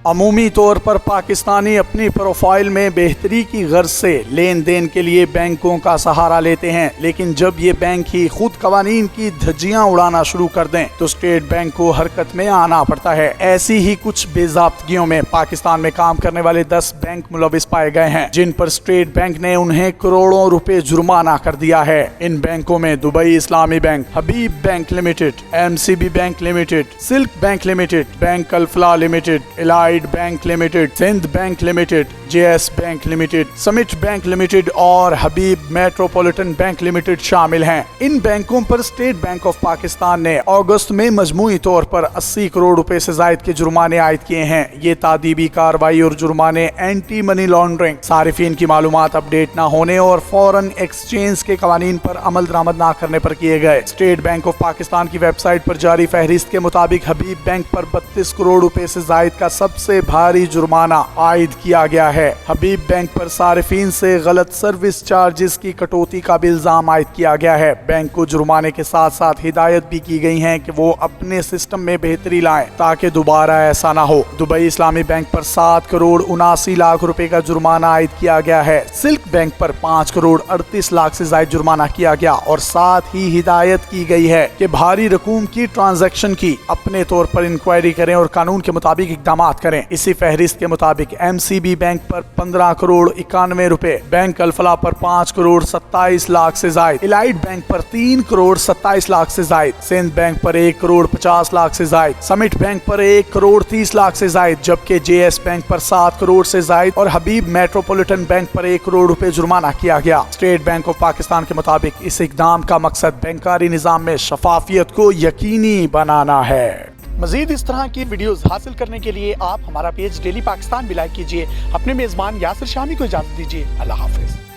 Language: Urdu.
عمومی طور پر پاکستانی اپنی پروفائل میں بہتری کی غرض سے لین دین کے لیے بینکوں کا سہارا لیتے ہیں، لیکن جب یہ بینک ہی خود قوانین کی دھجیاں اڑانا شروع کر دیں تو اسٹیٹ بینک کو حرکت میں آنا پڑتا ہے۔ ایسی ہی کچھ بے ضابطگیوں میں پاکستان میں کام کرنے والے 10 بینک ملوث پائے گئے ہیں، جن پر اسٹیٹ بینک نے انہیں کروڑوں روپے جرمانہ کر دیا ہے۔ ان بینکوں میں دبئی اسلامی bank, Habib bank limited, MCB bank limited, Silk bank limited, bank Alfalah limited, Allied bank limited, Sindh bank limited, JS bank limited, Summit bank limited اور حبیب میٹروپولیٹن بینک لمیٹڈ شامل ہیں۔ ان بینکوں پر اسٹیٹ بینک آف پاکستان نے اگست میں مجموعی طور پر 80 کروڑ روپے سے زائد کے جرمانے عائد کیے ہیں۔ یہ تعدیبی کارروائی اور جرمانے اینٹی منی لانڈرنگ، صارفین کی معلومات اپ ڈیٹ نہ ہونے اور فورن ایکسچینج کے قوانین پر عمل درآمد نہ کرنے پر کیے گئے۔ اسٹیٹ بینک آف پاکستان کی ویب سائٹ پر جاری فہرست کے مطابق حبیب بینک پر 32 کروڑ روپے سے زائد کا سب سے بھاری جرمانہ عائد کیا گیا ہے۔ حبیب بینک پر صارفین سے غلط سروس چارجز کی کٹوتی کا بھی الزام عائد کیا گیا ہے۔ بینک کو جرمانے کے ساتھ ساتھ ہدایت بھی کی گئی ہے کہ وہ اپنے سسٹم میں بہتری لائیں تاکہ دوبارہ ایسا نہ ہو۔ دبئی اسلامی بینک پر 7 کروڑ 79 لاکھ روپے کا جرمانہ عائد کیا گیا ہے۔ سلک بینک پر 5 کروڑ 38 لاکھ سے زائد جرمانہ کیا گیا اور ساتھ ہی ہدایت کی گئی ہے کہ بھاری رقوم کی ٹرانزیکشن کی اپنے طور پر انکوائری کریں اور قانون کے مطابق اقدامات کریں۔ اسی فہرست کے مطابق MCB بینک پر 15 کروڑ 91 روپے، بینک الفلاح پر 5 کروڑ 27 لاکھ سے زائد، الائیڈ بینک پر 3 کروڑ 27 لاکھ سے زائد، سندھ بینک پر 1 کروڑ 50 لاکھ سے زائد، سمٹ بینک پر 1 کروڑ 30 لاکھ سے زائد، جبکہ JS بینک پر 7 کروڑ سے زائد اور حبیب میٹروپولیٹن بینک پر 1 کروڑ روپے جرمانہ کیا گیا۔ اسٹیٹ بینک آف پاکستان کے مطابق اس اقدام کا مقصد بینکاری نظام میں شفافیت کو یقینی بنانا ہے۔ مزید اس طرح کی ویڈیوز حاصل کرنے کے لیے آپ ہمارا پیج ڈیلی پاکستان بھی لائک کیجیے۔ اپنے میزبان یاسر شامی کو اجازت دیجیے۔ اللہ حافظ۔